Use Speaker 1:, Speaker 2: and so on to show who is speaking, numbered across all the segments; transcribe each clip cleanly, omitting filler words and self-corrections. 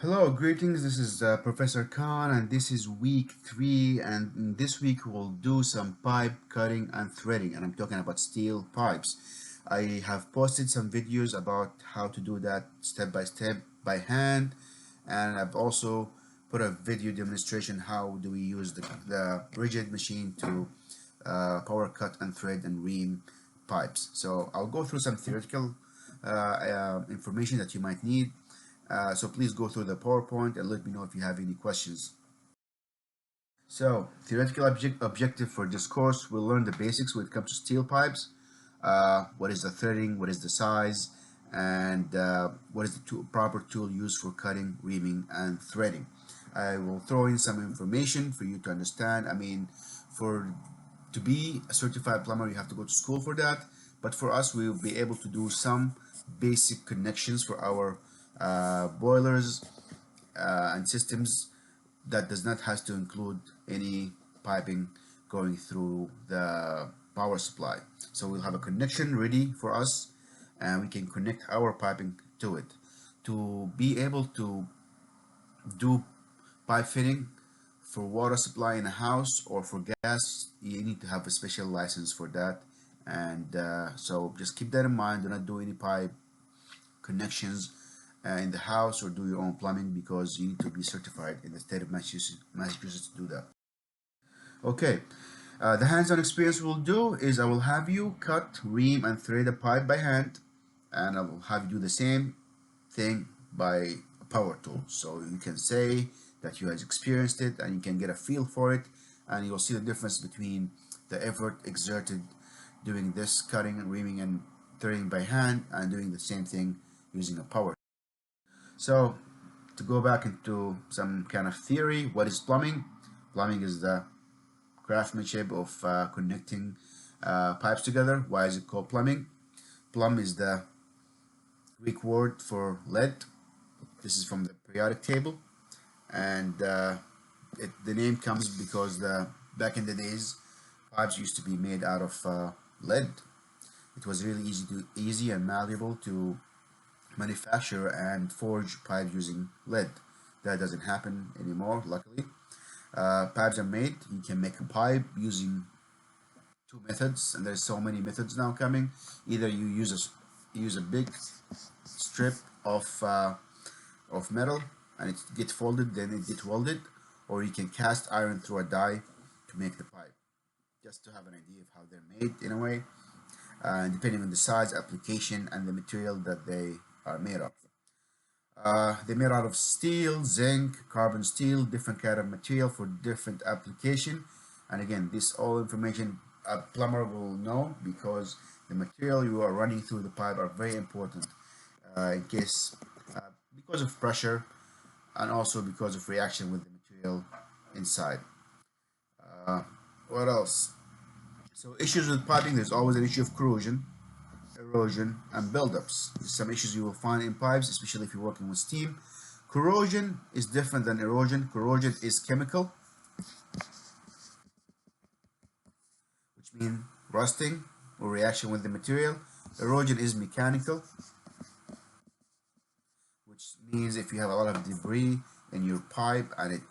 Speaker 1: Hello, greetings. This is Professor Khan, and this is week 3. And in this week, we'll do some pipe cutting and threading, and I'm talking about steel pipes. I have posted some videos about how to do that step by step by hand, and I've also put a video demonstration how do we use the rigid machine to power cut and thread and ream pipes. So I'll go through some theoretical information that you might need. So please go through the PowerPoint and let me know if you have any questions. So theoretical objective for this course, we'll learn the basics when it comes to steel pipes. What is the threading, what is the size, and what is the proper tool used for cutting, reaming, and threading. I will throw in some information for you to understand. I mean, to be a certified plumber, you have to go to school for that. But for us, we will be able to do some basic connections for our boilers and systems that does not have to include any piping going through the power supply. So we'll have a connection ready for us, and we can connect our piping to it. To be able to do pipe fitting for water supply in a house or for gas, you need to have a special license for that. And so just keep that in mind. Do not do any pipe connections in the house or do your own plumbing, because you need to be certified in the state of Massachusetts to do that. Okay, the hands-on experience we'll do is I will have you cut, ream, and thread a pipe by hand, and I will have you do the same thing by a power tool. So you can say that you have experienced it and you can get a feel for it, and you'll see the difference between the effort exerted doing this cutting and reaming and threading by hand and doing the same thing using a power. So to go back into some kind of theory, what is plumbing? Plumbing is the craftsmanship of connecting pipes together. Why is it called plumbing? Plumb is the Greek word for lead. This is from the periodic table, and the name comes because back in the days, pipes used to be made out of lead. It was really easy and malleable to manufacture and forge pipes using lead. That doesn't happen anymore, luckily. Pipes are made. You can make a pipe using two methods, and there's so many methods now coming. Either you use a big strip of metal and it gets folded, then it gets welded, or you can cast iron through a die to make the pipe. Just to have an idea of how they're made in a way, depending on the size, application, and the material that they are made of. They're made out of steel, zinc, carbon steel, different kind of material for different application. And again, this all information a plumber will know, because the material you are running through the pipe are very important in case because of pressure and also because of reaction with the material inside. Uh, what else? So issues with piping, there's always an issue of corrosion, erosion, and buildups. Some issues you will find in pipes, especially if you're working with steam. Corrosion is different than erosion. Corrosion is chemical, which means rusting or reaction with the material. Erosion is mechanical, which means if you have a lot of debris in your pipe and it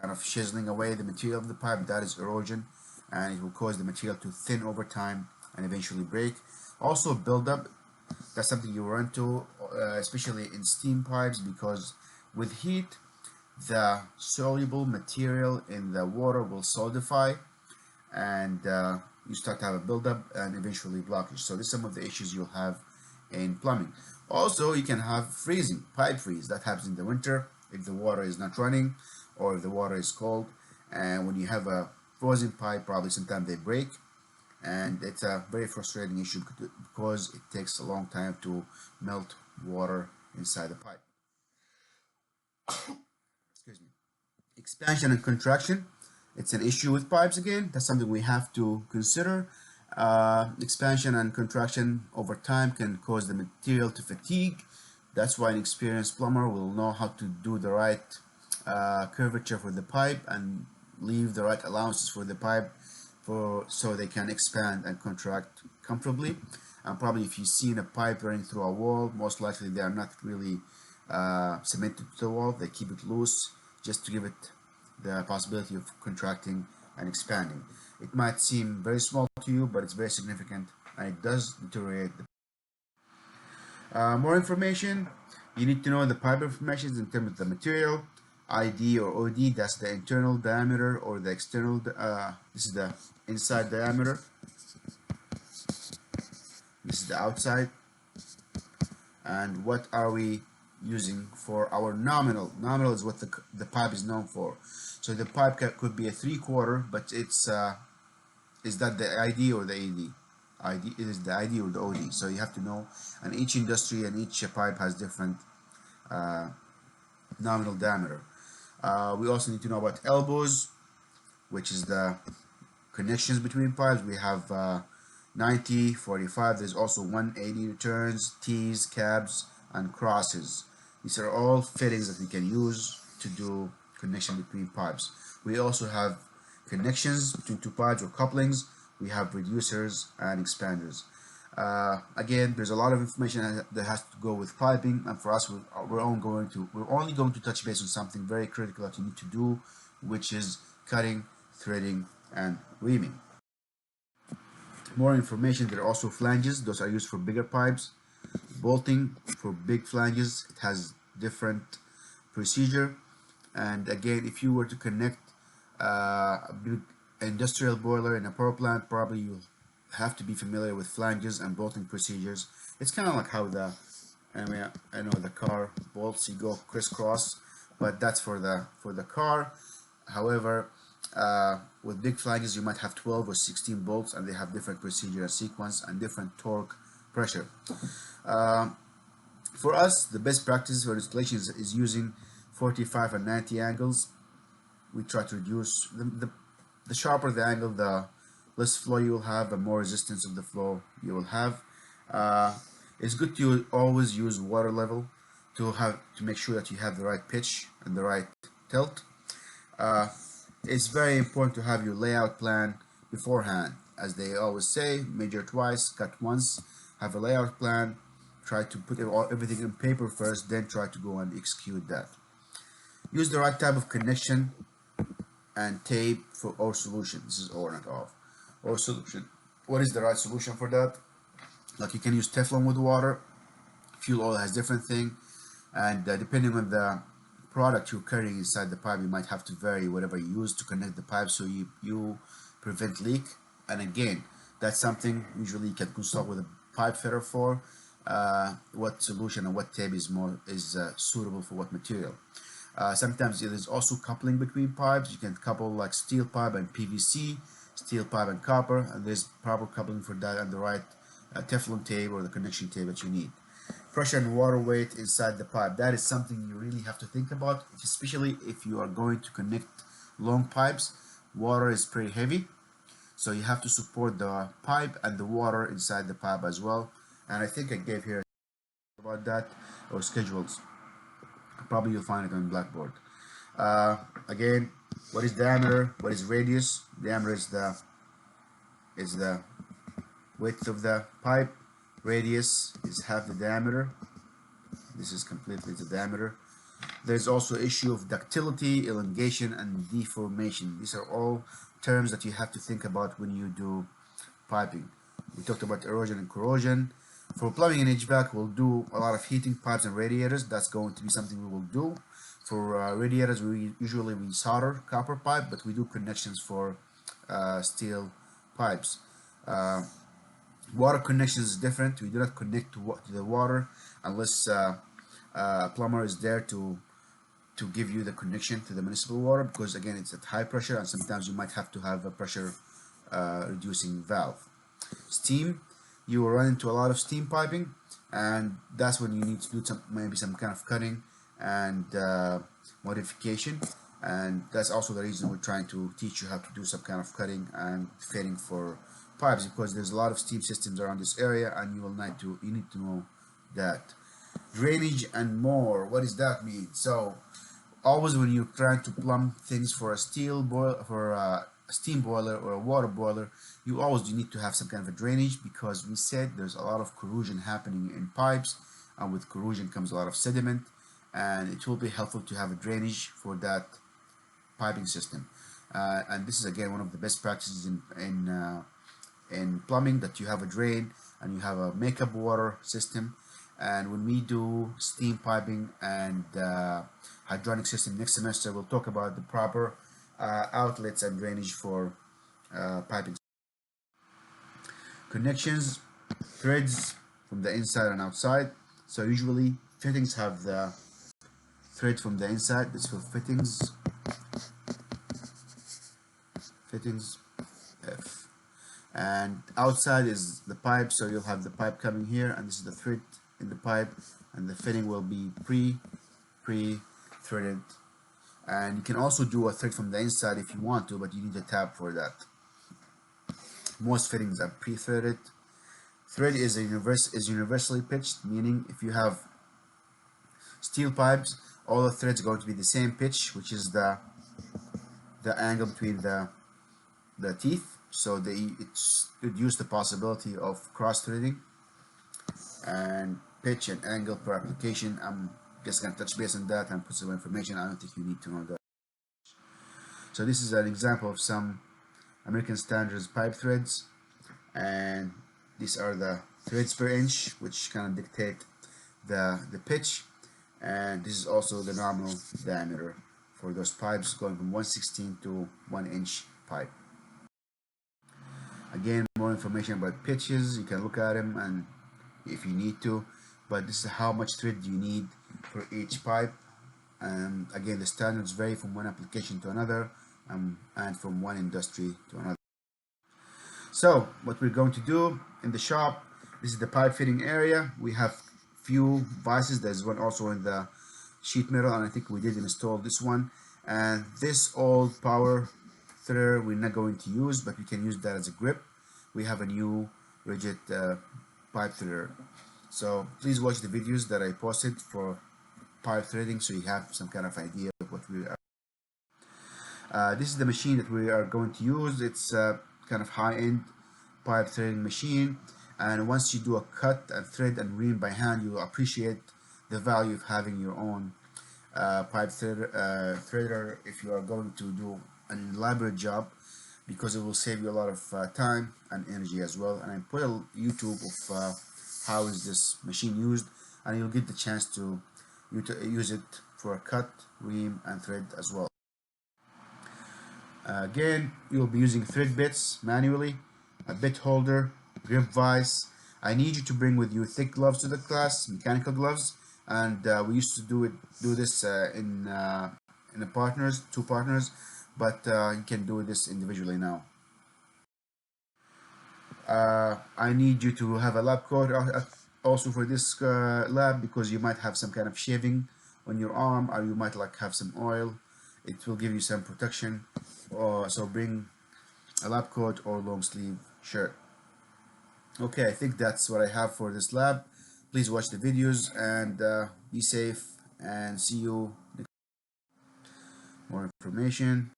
Speaker 1: kind of chiseling away the material of the pipe, that is erosion, and it will cause the material to thin over time and eventually break. Also buildup, that's something you run into, especially in steam pipes, because with heat the soluble material in the water will solidify, and you start to have a buildup and eventually blockage. So this is some of the issues you'll have in plumbing. Also, you can have freezing, pipe freeze. That happens in the winter if the water is not running or if the water is cold, and when you have a frozen pipe, probably sometimes they break, and it's a very frustrating issue because it takes a long time to melt water inside the pipe. Excuse me. Expansion and contraction, it's an issue with pipes again. That's something we have to consider. Expansion and contraction over time can cause the material to fatigue. That's why an experienced plumber will know how to do the right curvature for the pipe and leave the right allowances for the pipe so they can expand and contract comfortably. And probably if you've seen a pipe running through a wall, most likely they are not really cemented to the wall. They keep it loose just to give it the possibility of contracting and expanding. It might seem very small to you, but it's very significant, and it does deteriorate. More information, you need to know the pipe information in terms of the material, ID or OD, that's the internal diameter, or the external, this is the inside diameter, this is the outside, and what are we using for our nominal. Nominal is what the pipe is known for. So the pipe could be a 3/4, but it's is that the ID or the AD? ID, it is the ID or the OD. So you have to know, and each industry and each pipe has different nominal diameter. We also need to know about elbows, which is the connections between pipes. We have 90, 45. There's also 180 returns, T's, cabs, and crosses. These are all fittings that we can use to do connection between pipes. We also have connections between two pipes or couplings. We have reducers and expanders. Again, there's a lot of information that has to go with piping, and for us, we're only going to touch base on something very critical that you need to do, which is cutting, threading, and reaming. More information, there are also flanges. Those are used for bigger pipes. Bolting for big flanges, it has different procedure. And again, if you were to connect a big industrial boiler in a power plant, probably you'll have to be familiar with flanges and bolting procedures. It's kind of like how I know the car bolts, you go crisscross, but that's for the car. However, with big flanges, you might have 12 or 16 bolts, and they have different procedure and sequence and different torque pressure. For us, the best practice for installation is using 45 and 90 angles. We try to reduce the sharper the angle, the less flow you will have, the more resistance of the flow you will have. It's good to always use water level to make sure that you have the right pitch and the right tilt. It's very important to have your layout plan beforehand. As they always say, measure twice, cut once. Have a layout plan. Try to put everything in paper first, then try to go and execute that. Use the right type of connection and tape for our solution. This is or not off. Or solution. What is the right solution for that? Like, you can use Teflon with water. Fuel oil has different thing, and depending on the product you're carrying inside the pipe, you might have to vary whatever you use to connect the pipe so you prevent leak. And again, that's something usually you can consult with a pipe fitter for, what solution and what tape is suitable for what material. Sometimes there is also coupling between pipes. You can couple like steel pipe and PVC, steel pipe and copper, and there's proper coupling for that, and the right Teflon tape or the connection tape that you need. Pressure and water weight inside the pipe. That is something you really have to think about, especially if you are going to connect long pipes. Water is pretty heavy, so you have to support the pipe and the water inside the pipe as well. And I think I gave here about that, or schedules. Probably you'll find it on Blackboard. Again, what is diameter? What is radius? Diameter is the width of the pipe. Radius is half the diameter. This is completely the diameter. There's also issue of ductility, elongation, and deformation. These are all terms that you have to think about when you do piping. We talked about erosion and corrosion. For plumbing and HVAC, we'll do a lot of heating pipes and radiators. That's going to be something we will do. For radiators, we usually solder copper pipe, but we do connections for steel pipes. Water connections is different. We do not connect to the water unless a plumber is there to give you the connection to the municipal water, because again, it's at high pressure, and sometimes you might have to have a pressure reducing valve. Steam, you will run into a lot of steam piping, and that's when you need to do maybe some kind of cutting and modification, and that's also the reason we're trying to teach you how to do some kind of cutting and fitting for pipes, because there's a lot of steam systems around this area, and you need to know that. Drainage and more, what does that mean? So always when you're trying to plumb things for a steam boiler or a water boiler, you need to have some kind of a drainage, because we said there's a lot of corrosion happening in pipes, and with corrosion comes a lot of sediment, and it will be helpful to have a drainage for that piping system. And this is again one of the best practices in plumbing, that you have a drain and you have a makeup water system. And when we do steam piping and hydronic system next semester, we'll talk about the proper outlets and drainage for piping connections, threads from the inside and outside. So usually fittings have the thread from the inside. This for fittings F, and outside is the pipe. So you'll have the pipe coming here, and this is the thread in the pipe, and the fitting will be pre-threaded. And you can also do a thread from the inside if you want to, but you need a tab for that. Most fittings are pre-threaded. Thread is universally pitched, meaning if you have steel pipes, all the threads are going to be the same pitch, which is the angle between the teeth, so it's reduce the possibility of cross threading. And pitch and angle per application, I'm just going to touch base on that and put some information. I don't think you need to know that. So this is an example of some American Standards pipe threads, and these are the threads per inch, which kind of dictate the pitch. And this is also the nominal diameter for those pipes, going from 1/16 to 1 inch pipe. Again, more information about pitches, you can look at them and if you need to, but this is how much thread you need for each pipe. And again, the standards vary from one application to another, and from one industry to another. So what we're going to do in the shop, this is the pipe fitting area. We have few vices. There's one also in the sheet metal, and I think we did install this one. And this old power threader we're not going to use, but we can use that as a grip. We have a new rigid pipe threader. So please watch the videos that I posted for pipe threading, so you have some kind of idea of what we are. This is the machine that we are going to use. It's kind of high-end pipe threading machine, and once you do a cut and thread and ream by hand, you will appreciate the value of having your own pipe threader if you are going to do an elaborate job, because it will save you a lot of time and energy as well. And I put a YouTube of how is this machine used, and you'll get the chance to use it for a cut, ream, and thread as well. Again, you'll be using thread bits manually, a bit holder, grip vise. I need you to bring with you thick gloves to the class, mechanical gloves, and we used to do this in the two partners, but you can do this individually now. I need you to have a lab coat also for this lab, because you might have some kind of shaving on your arm, or you might have some oil. It will give you some protection. So bring a lab coat or long sleeve shirt. Okay, I think that's what I have for this lab. Please watch the videos and be safe, and see you next. More information.